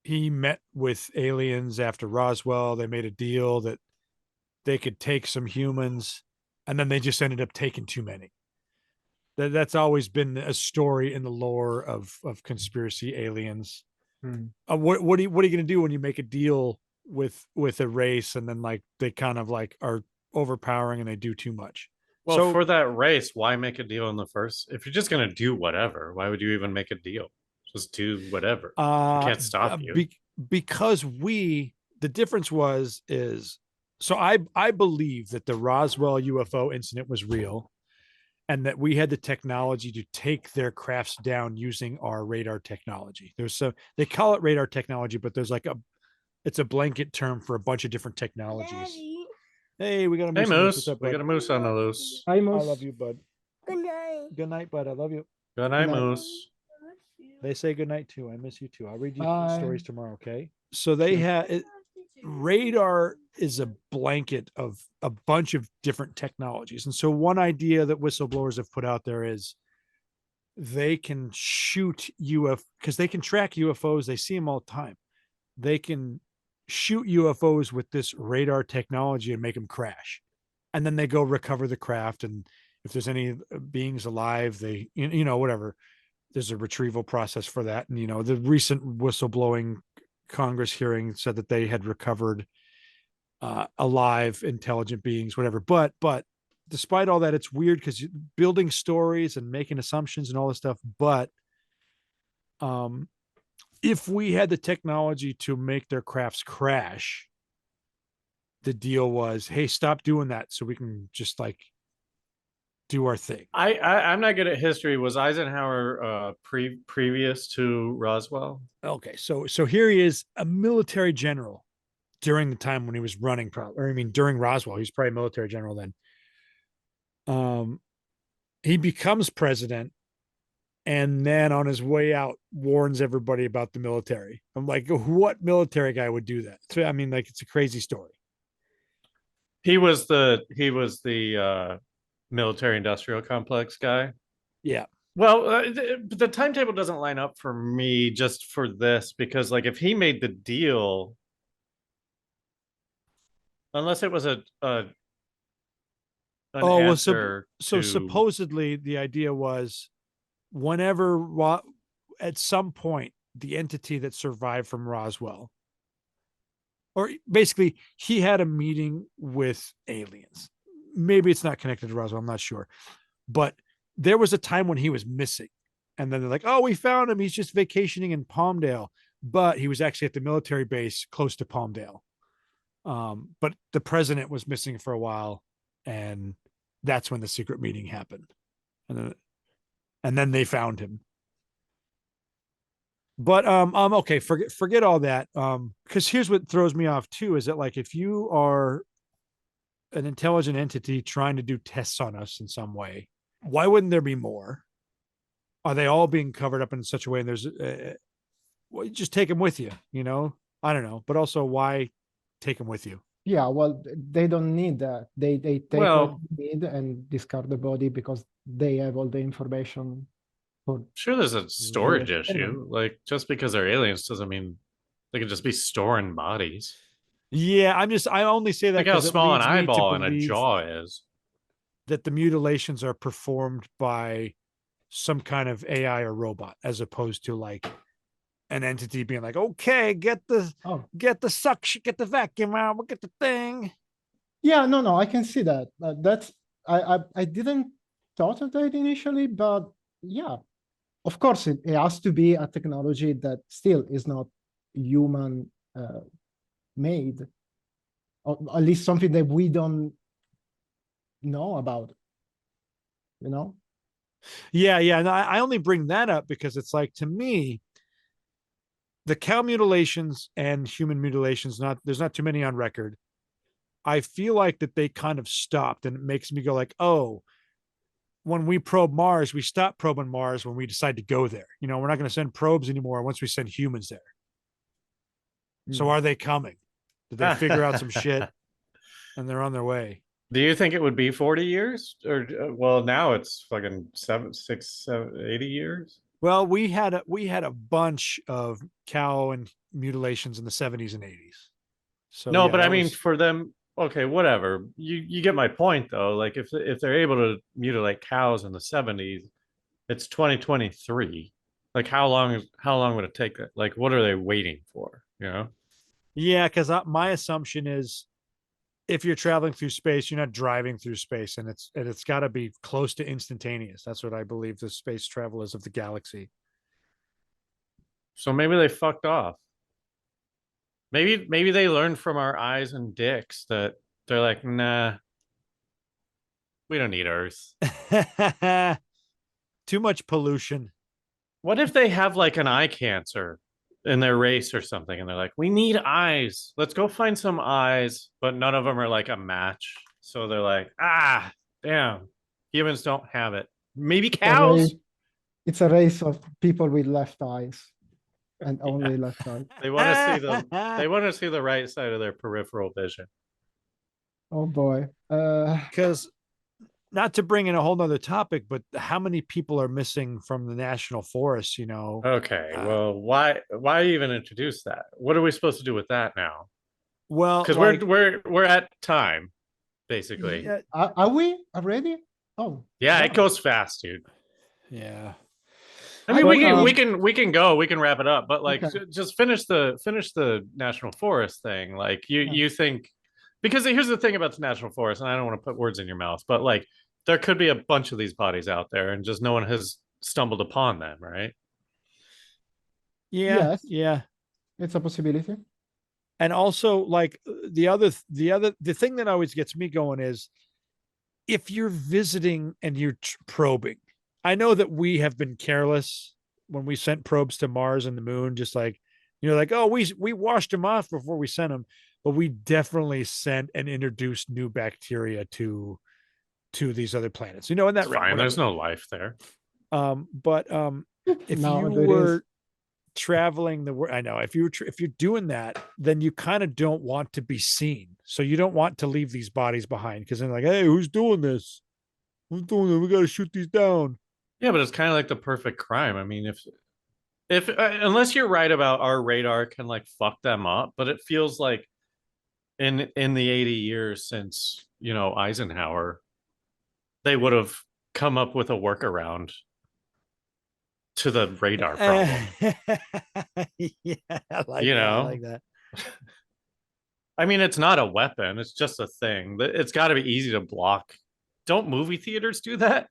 he met with aliens after Roswell. They made a deal that they could take some humans, and then they just ended up taking too many. That's always been a story in the lore of conspiracy aliens. What are you going to do when you make a deal with a race and then like they kind of like are overpowering and they do too much? Well, So- for that race, why make a deal in the first? If you're just gonna do whatever, why would you even make a deal? Just do whatever. Can't stop you. Because the difference is so I believe that the Roswell UFO incident was real, and that we had the technology to take their crafts down using our radar technology. They call it radar technology, but there's like it's a blanket term for a bunch of different technologies. Daddy. Hey, we got a Hey, moose. on the loose. Moose. What's up, We bud? got a moose on the loose. Hi, I Moose. love you, bud. Good night. Good night, bud. I love you. Good night, Good night. Moose. Hey, They say goodnight too. I miss you too. I'll read you Bye. stories tomorrow. Okay. So they Sure. have radar is a blanket of a bunch of different technologies. And so one idea that whistleblowers have put out there is they can shoot UFO because they can track UFOs. They see them all the time. They can shoot UFOs with this radar technology and make them crash. And then they go recover the craft. And if there's any beings alive, they, whatever, there's a retrieval process for that. And, the recent whistleblowing Congress hearing said that they had recovered alive intelligent beings, whatever. But despite all that, it's weird because building stories and making assumptions and all this stuff. But if we had the technology to make their crafts crash, the deal was, hey, stop doing that so we can just like do our thing. I'm not good at history. Was Eisenhower previous to Roswell? Okay, so here he is, a military general during the time when he was running, during Roswell. He's probably a military general then. He becomes president, and then on his way out, warns everybody about the military. I'm like, what military guy would do that? So, it's a crazy story. He was the military industrial complex guy. Yeah. Well, the timetable doesn't line up for me just for this because, like, if he made the deal, unless it was an answer so supposedly the idea was whenever at some point the entity that survived from Roswell, or basically he had a meeting with aliens. Maybe it's not connected to Roswell, I'm not sure, but there was a time when he was missing, and then they're like, oh, we found him, he's just vacationing in Palmdale, but he was actually at the military base close to Palmdale. But the president was missing for a while, and that's when the secret meeting happened, and then they found him. But okay, forget all that. Because here's what throws me off too, is that like if you are an intelligent entity trying to do tests on us in some way, why wouldn't there be more? Are they all being covered up in such a way? And there's well, just take them with you, I don't know, but also why take them with you? Yeah, well, they don't need that. They take what they need and discard the body because they have all the information. Sure, there's a storage issue. Like, just because they're aliens doesn't mean they could just be storing bodies. Yeah, I only say that Look how small an eyeball and a believe jaw is. that the mutilations are performed by some kind of AI or robot, as opposed to like an entity being like, okay, get the suction, get the vacuum out, we'll get the thing. Yeah, no, I can see that. That's I didn't thought of that initially, but yeah, of course it has to be a technology that still is not human made, or at least something that we don't know about. Yeah, and I only bring that up because it's like, to me, the cow mutilations and human mutilations, there's not too many on record. I feel like that they kind of stopped, and it makes me go like, oh, when we probe Mars, we stop probing Mars when we decide to go there. We're not going to send probes anymore once we send humans there. So are they coming? Did they figure out some shit and they're on their way? Do you think it would be 40 years? Or, well, now it's fucking 80 years. Well, we had a bunch of cow and mutilations in the 70s and 80s. So no, yeah, but I mean, for them, okay, whatever. You get my point though. Like if they're able to mutilate cows in the 70s, it's 2023. Like how long would it take that? Like what are they waiting for? Yeah, because my assumption is if you're traveling through space, you're not driving through space, and it's got to be close to instantaneous. That's what I believe the space travel is of the galaxy. So maybe they fucked off. Maybe they learned from our eyes and dicks that they're like, nah, we don't need Earth. Too much pollution. What if they have like an eye cancer in their race or something, and they're like, we need eyes. Let's go find some eyes, but none of them are like a match. So they're like, damn, humans don't have it. Maybe cows. It's a race of people with left eyes and only left eyes. They want to see they want to see the right side of their peripheral vision. Oh boy. Because not to bring in a whole nother topic, but how many people are missing from the national forests, Okay, well, why even introduce that? What are we supposed to do with that now? Well, Because like, we're at time, basically. yeah, Are we already? Oh, Yeah, wow. it goes fast, dude. yeah. I mean, But, we can go, we can wrap it up, but like Okay. just finish the national forest thing. Like Yeah. you think, because here's the thing about the national forest, and I don't want to put words in your mouth, but like there could be a bunch of these bodies out there, and just no one has stumbled upon them, right? Yeah, Yes, yeah. it's a possibility. And also, like, the thing that always gets me going is if you're visiting and you're probing. I know that we have been careless when we sent probes to Mars and the moon, just like, like, oh, we washed them off before we sent them, but we definitely sent and introduced new bacteria to these other planets, and that It's fine. whatever. There's no life there. But if No, you there is. were traveling the world, I know if you're doing that, then you kind of don't want to be seen. So you don't want to leave these bodies behind, because then like, hey, who's doing this? Who's doing it? We got to shoot these down. Yeah, but it's kind of like the perfect crime. I mean, if unless you're right about our radar can like fuck them up, but it feels like in the 80 years since, Eisenhower, they would have come up with a workaround to the radar problem. Yeah, I like You that. I know? like that. I mean, it's not a weapon, it's just a thing. It's got to be easy to block. Don't movie theaters do that?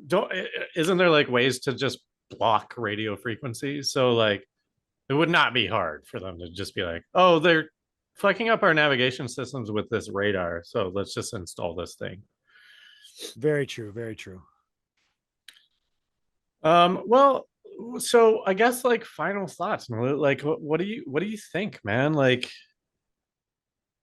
Don't Isn't there like ways to just block radio frequencies? So like it would not be hard for them to just be like, oh, they're fucking up our navigation systems with this radar, so let's just install this thing. Very true. Very true. Well, so I guess like final thoughts, Nalut. Like what do you think, man? Like,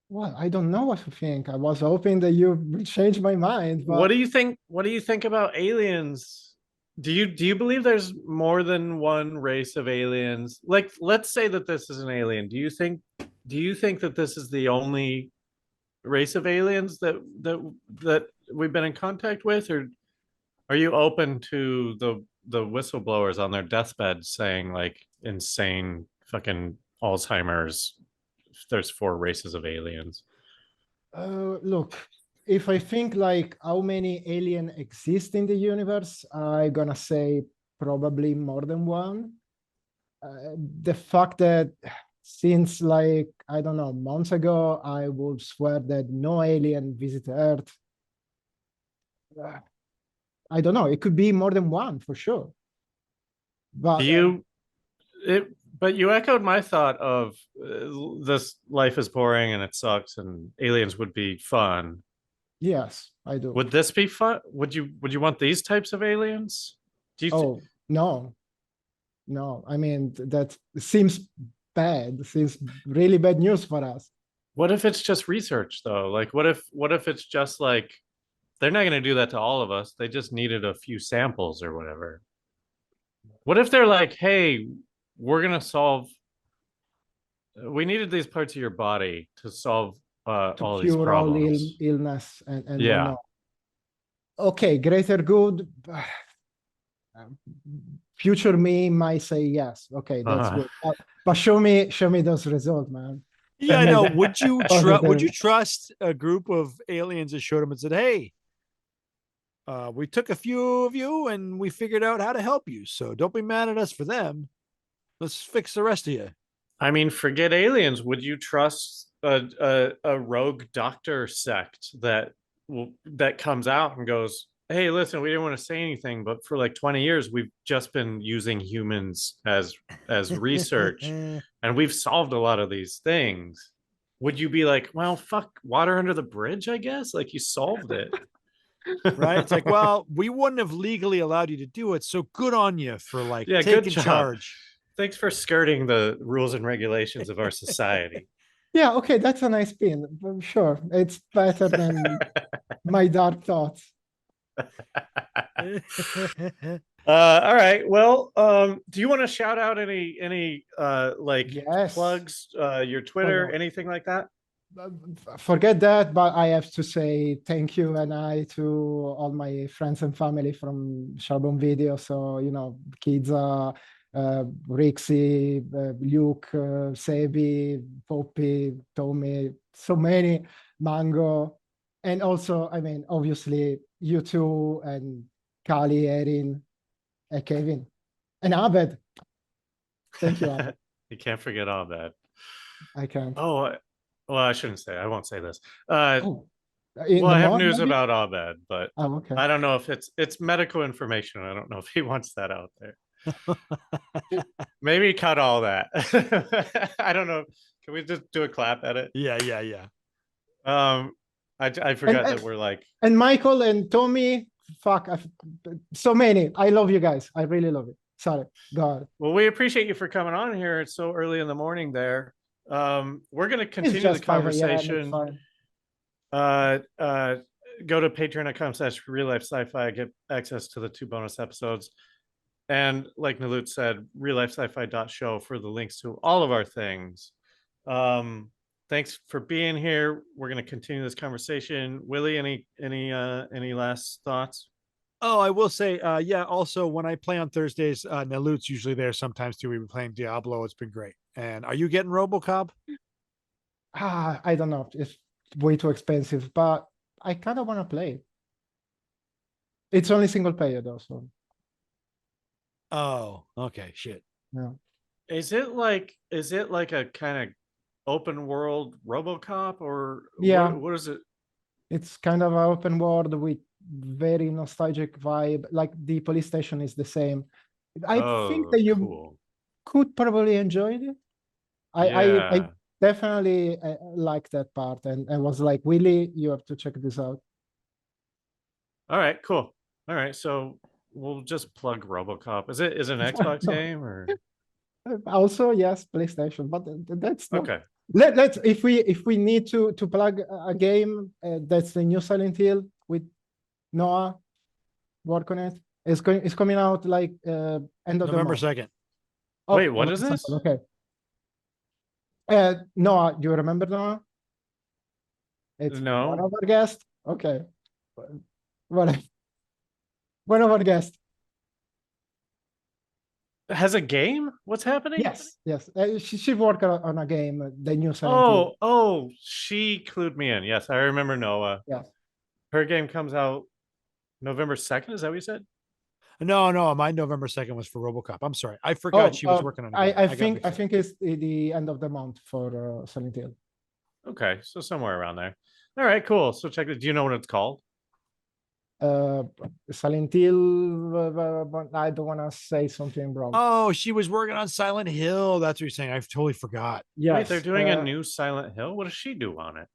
Well, I don't know what to think. I was hoping that you would change my mind, what but do you think? What do you think about aliens? Do you believe there's more than one race of aliens? Like, let's say that this is an alien. Do you think that this is the only race of aliens that we've been in contact with, or are you open to the whistleblowers on their deathbed saying like insane fucking Alzheimer's? There's 4 races of aliens. look, if I think like how many alien exist in the universe, I'm gonna say probably more than one. The fact that since like, I don't know, months ago, I would swear that no alien visited Earth. I don't know, it could be more than one for sure. But But you echoed my thought of this life is boring and it sucks and aliens would be fun. yes, I do. Would this be fun? Would you want these types of aliens? Do you Oh, no. No, I mean, that seems bad, seems really bad news for us. What if it's just research though? Like what if it's just like they're not going to do that to all of us. They just needed a few samples or whatever. What if they're like, "Hey, we're going to solve we needed these parts of your body to solve To all these cure all problems." illness and Yeah. whatnot. Okay, greater good. Future me might say yes. Okay, that's Uh-huh. good. But show me those results, man. Yeah, I know. Would Positive. you trust a group of aliens that showed them and said, "Hey, we took a few of you and we figured out how to help you. So don't be mad at us for them. Let's fix the rest of you." I mean, forget aliens. Would you trust a rogue doctor sect that comes out and goes, "Hey, listen, we didn't want to say anything, but for like 20 years, we've just been using humans as research, and we've solved a lot of these things." Would you be like, "Well, fuck, water under the bridge, I guess? Like you solved it." Right? It's like, well, we wouldn't have legally allowed you to do it. So good on you for like Yeah, good taking job. charge. Thanks for skirting the rules and regulations of our society. Yeah, okay, that's a nice pin. Sure, it's better than my dark thoughts. All right. Well, do you want to shout out any like Yes. plugs, your Oh, Twitter, no. anything like that? Forget that, but I have to say thank you and I to all my friends and family from Charbon Video. So, kids, Rixie, Luke, Sebi, Poppy, Tommy, so many, Mango. And also, I mean, obviously, you two and Kali, Erin, and Kevin, and Abed. Thank you, Abed. You can't forget all that. I can't. Oh, well, I shouldn't say. I won't say this. Well, Oh, in the I have morning, news maybe? about Abed, but Oh, okay. I don't know if it's medical information. I don't know if he wants that out there. Maybe cut all that. I don't know. Can we just do a clap edit? Yeah. I forgot And- that we're like, And Michael and Tommy, fuck, so many. I love you guys. I really love it. Sorry, God. well, we appreciate you for coming on here. It's so early in the morning there. We're going to It's continue the just 5 a.m. It's conversation. fine. Go to patreon.com/real life sci-fi, get access to the 2 bonus episodes. And like Nalut said, reallifesci-fi.show for the links to all of our things. Thanks for being here. We're going to continue this conversation. Willie, any last thoughts? Oh, I will say, yeah. Also, when I play on Thursdays, Nalut's usually there sometimes too. We've been playing Diablo. It's been great. And are you getting RoboCop? I don't know. It's way too expensive, but I kind of want to play. It's only single player though, so Oh, okay. Shit. yeah. Is it like a kind of open world RoboCop or Yeah. what is it? It's kind of an open world with very nostalgic vibe. Like the police station is the same. I think that you Cool. could probably enjoy it. I Yeah. definitely like that part, and I was like, Willie, you have to check this out. All right, cool. All right, so we'll just plug RoboCop. Is it an Xbox No. game or Also, yes, PlayStation, but that's not. okay? Let's if we need to plug a game, that's the new Silent Hill with Noah. Work on it. It's coming out like end of November the month. 2nd. Oh, Wait, what is November this? 2nd, okay. Noah, do you remember Noah? It's No. one of our guests. Okay. One of our guests. Has a game? What's happening? Yes. She worked on a game, the new Silent Hill. Oh, she clued me in. Yes, I remember Noah. Yes. Her game comes out November 2nd. Is that what you said? No. My November 2nd was for RoboCop. I'm sorry. I forgot she was working on it. I think it's the end of the month for Silent Hill. Okay, so somewhere around there. All right, cool. So check it. Do you know what it's called? Silent Hill, but I don't want to say something wrong. Oh, she was working on Silent Hill. That's what you're saying. I totally forgot. Yes, Wait, they're doing a new Silent Hill. What does she do on it?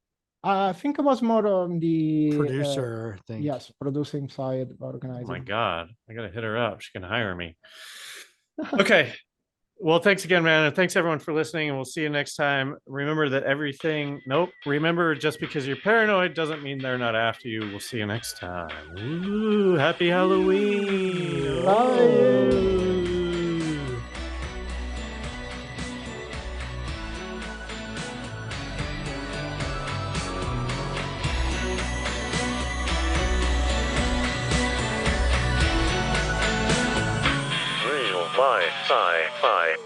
I think it was more on the Producer thing. Yes, producing side, Oh organizing. my God, I gotta hit her up. She can hire me. Okay. Well, thanks again, man. And thanks everyone for listening. And we'll see you next time. Remember that remember, just because you're paranoid doesn't mean they're not after you. We'll see you next time. Ooh, happy Halloween. Bye. Real life sci-fi.